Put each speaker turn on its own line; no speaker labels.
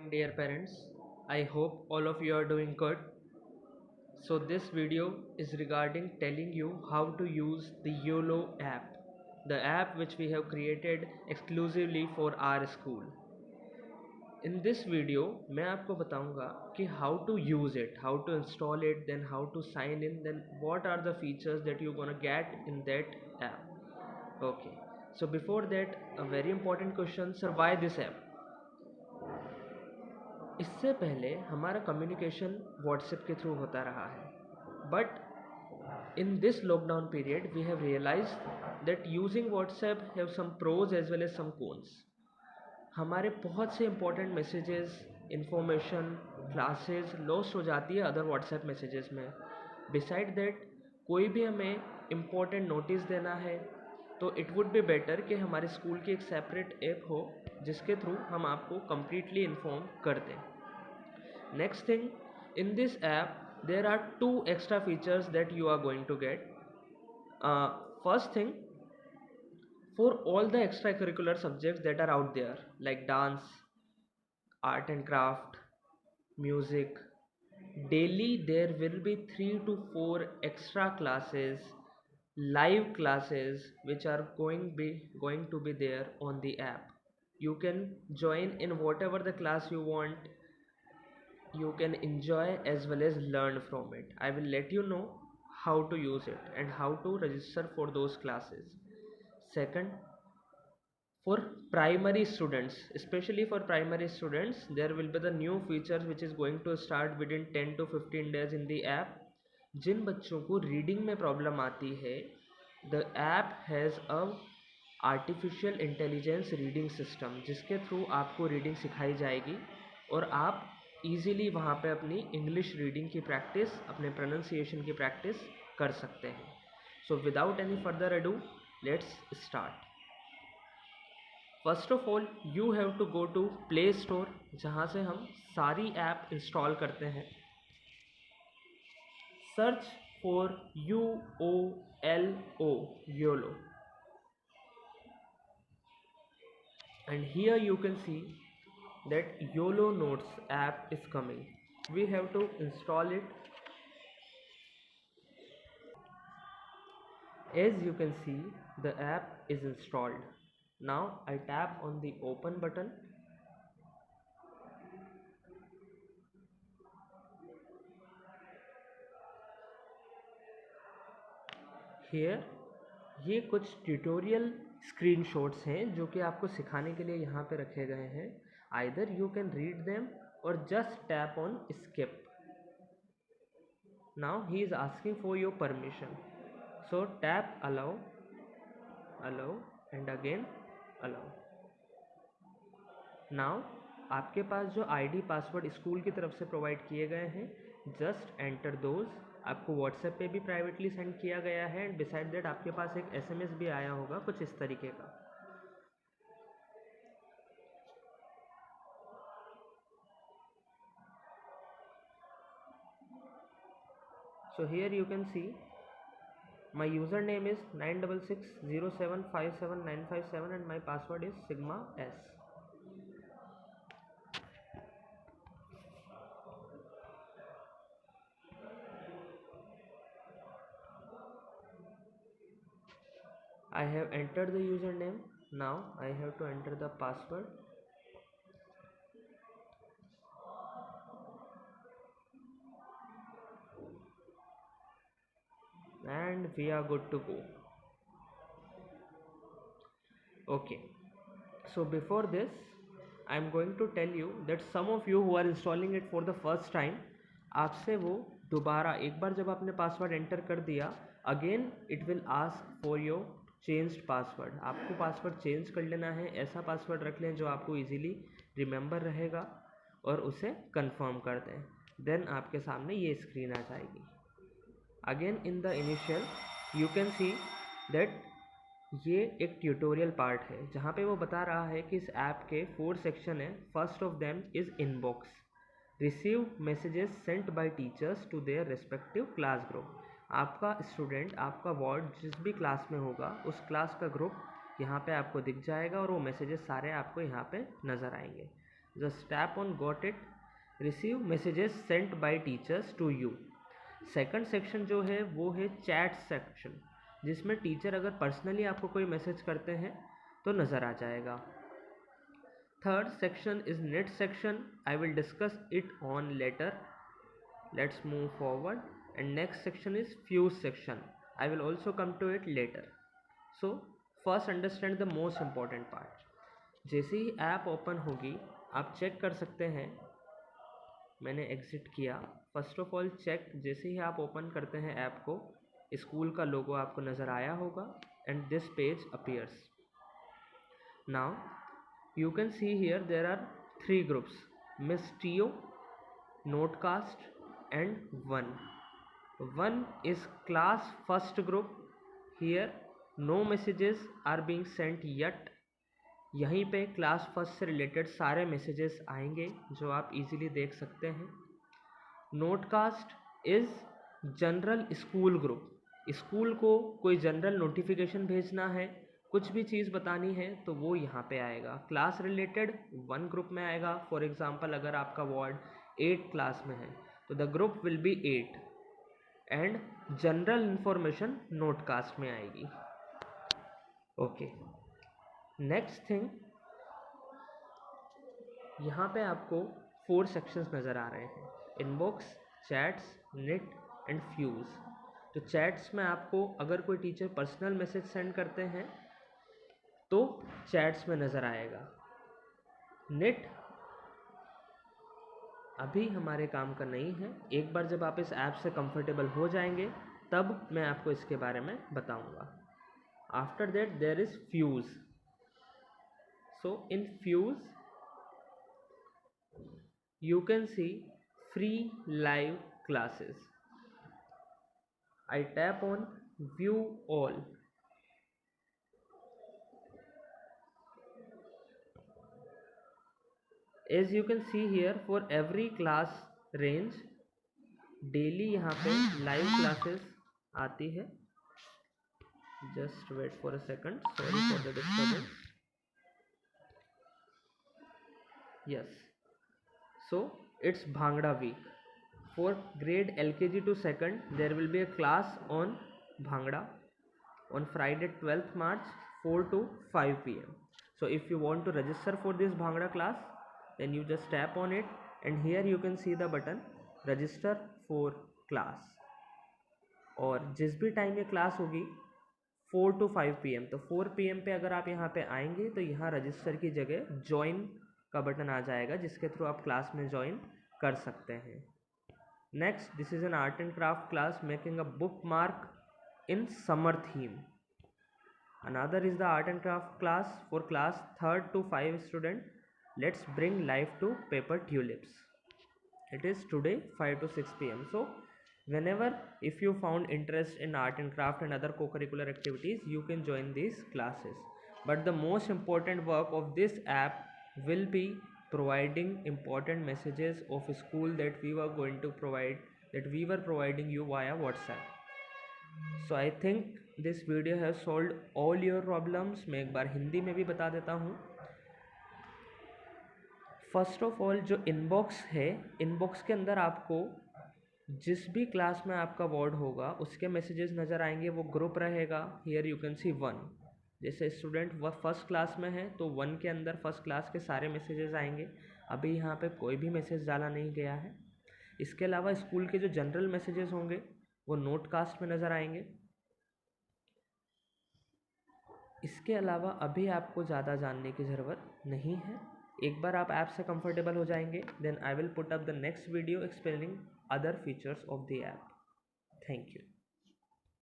Dear parents, I hope all of you are doing good. So this video is regarding telling you how to use the YOLO app, the app which we have created exclusively for our school. In this video मैं आपको बताऊंगा कि how to use it, how to install it, then how to sign in, then what are the features that you're gonna get in that app. Okay, so before that, a very important question, sir, why this app? इससे पहले हमारा communication WhatsApp के through होता रहा है, but in this lockdown period we have realise that using WhatsApp have some pros as well as some cons. हमारे बहुत से important messages, information, classes lost हो जाती है अदर व्हाट्सएप मैसेजेस में. बिसाइड दैट, कोई भी हमें इम्पोर्टेंट नोटिस देना है तो इट वुड बी बेटर कि हमारे स्कूल की एक सेपरेट ऐप हो जिसके थ्रू हम आपको कम्प्लीटली इन्फॉर्म कर दें. Next thing, in this app there are two extra features that you are going to get. First thing, for all the extracurricular subjects that are out there like dance, art and craft, music, daily there will be 3 to 4 extra classes, live classes which are going to be there on the app. You can join in whatever the class you want. You can enjoy as well as learn from it. I will let you know how to use it and how to register for those classes. Second, for primary students, especially for primary students, there will be the new features which is going to start within 10 to 15 days in the app. जिन बच्चों को reading में problem आती है, the app has a artificial intelligence reading system जिसके through आपको reading सिखाई जाएगी और आप ईज़िली वहाँ पे अपनी इंग्लिश रीडिंग की प्रैक्टिस, अपने प्रोनाउंसिएशन की प्रैक्टिस कर सकते हैं. So without any further ado, let's start. First of all you have to go to Play Store जहाँ से हम सारी ऐप इंस्टॉल करते हैं. Search for YOLO, YOLO, and here you can see that YOLO Notes app is coming. We have to install it. As you can see, the app is installed. Now I tap on the open button. Here ये कुछ tutorial screenshots हैं जो कि आपको सिखाने के लिए यहाँ पे रखे गए हैं. Either you can read them और just tap on skip. Now he is asking for your permission, so tap allow, allow and again allow. Now आपके पास जो आईडी पासवर्ड स्कूल की तरफ से प्रोवाइड किए गए हैं, जस्ट एंटर दोज. आपको व्हाट्सएप पे भी प्राइवेटली सेंड किया गया है एंड बिसाइड दैट आपके पास एक एसएमएस भी आया होगा कुछ इस तरीके का. So here you can see my username is 966075797 and my password is sigma s. I have entered the username. Now I have to enter the password. And we are good to go. Okay, so before this I am going to tell you that some of you who are installing it for the first time, आपसे वो दोबारा एक बार जब आपने password enter कर दिया, again it will ask for your changed password. आपको password change कर लेना है. ऐसा पासवर्ड रख लें जो आपको इजीली रिमेंबर रहेगा और उसे कंफर्म कर दें. देन आपके सामने ये स्क्रीन आ जाएगी. Again in the initial you can see that ये एक ट्यूटोरियल पार्ट है जहाँ पे वो बता रहा है कि इस ऐप के 4 सेक्शन है. First of them is inbox. Receive messages sent by teachers to their respective class group. आपका स्टूडेंट, आपका वार्ड जिस भी क्लास में होगा उस क्लास का ग्रुप यहाँ पे आपको दिख जाएगा और वो मैसेजेस सारे आपको यहाँ पे नज़र आएंगे. Just tap on got it, receive messages sent by teachers to you. Second section जो है वो है चैट सेक्शन, जिसमें टीचर अगर पर्सनली आपको कोई मैसेज करते हैं तो नज़र आ जाएगा. Third section is net section. I will discuss it on later. Let's move forward. And next section is fuse section. I will also come to it later. So first understand the most important part. जैसे ही app open होगी आप check कर सकते हैं. मैंने exit किया. First of all check, जैसे ही आप ओपन करते हैं ऐप को, स्कूल का लोगो आपको नज़र आया होगा and this page appears. Now you can see here there are 3 groups, miss TO, notecast and one. One is class first group. Here no messages are being sent yet. यहीं पे class first से related सारे messages आएंगे जो आप easily देख सकते हैं. Notecast is general school group. School को कोई जनरल नोटिफिकेशन भेजना है, कुछ भी चीज़ बतानी है तो वो यहाँ पे आएगा. क्लास रिलेटेड वन ग्रुप में आएगा. फॉर एग्जांपल अगर आपका वार्ड 8 क्लास में है तो the group will be 8 and general information notecast में आएगी. ओके, नेक्स्ट थिंग, यहाँ पे आपको 4 सेक्शंस नज़र आ रहे हैं. Inbox, chats, net and fuse. तो चैट्स में आपको अगर कोई टीचर पर्सनल मैसेज सेंड करते हैं तो चैट्स में नज़र आएगा. नेट अभी हमारे काम का नहीं है. एक बार जब आप इस ऐप से कंफर्टेबल हो जाएंगे तब मैं आपको इसके बारे में बताऊंगा. After that there is fuse. So in Fuse you can see free live classes. I tap on view all. As you can see here, for every class range daily यहाँ पे live classes आती है. Just wait for a second, sorry for the disturbance. Yes, so it's Bhangra week. For grade LKG to 2nd there will be a class on Bhangra on Friday 12th March 4 to 5 p.m. So if you want to register for this Bhangra class, then you just tap on it and here you can see the button register for class. और जिस भी time ये class होगी 4 to 5 p.m. तो 4 p.m. पे अगर आप यहाँ पे आएंगे तो यहाँ रजिस्टर की जगह ज्वाइन का बटन आ जाएगा जिसके थ्रू आप क्लास में ज्वाइन कर सकते हैं. Next, this is an art and craft class making a bookmark in summer theme. Another is the art and craft class for class 3rd to 5 student. Let's bring life to paper tulips. It is today 5 to 6 p.m. So whenever if you found interest in art and craft and other co-curricular activities, you can join these classes. But the most important work of this app will be providing important messages of school that we were providing you via WhatsApp. So I think this video has solved all your problems. मैं एक बार हिंदी में भी बता देता हूँ. First of all जो inbox है, inbox के अंदर आपको जिस भी क्लास में आपका वार्ड होगा उसके मैसेजेस नज़र आएंगे. वो ग्रुप रहेगा. हियर यू कैन सी 1. जैसे स्टूडेंट वह फर्स्ट क्लास में है तो 1 के अंदर फर्स्ट क्लास के सारे मैसेजेस आएंगे. अभी यहाँ पे कोई भी मैसेज डाला नहीं गया है. इसके अलावा स्कूल के जो जनरल मैसेजेस होंगे वो नोटकास्ट में नज़र आएंगे. इसके अलावा अभी आपको ज़्यादा जानने की ज़रूरत नहीं है. एक बार आप ऐप से कंफर्टेबल हो जाएंगे then I will put up the next video explaining other features of the app. Thank you.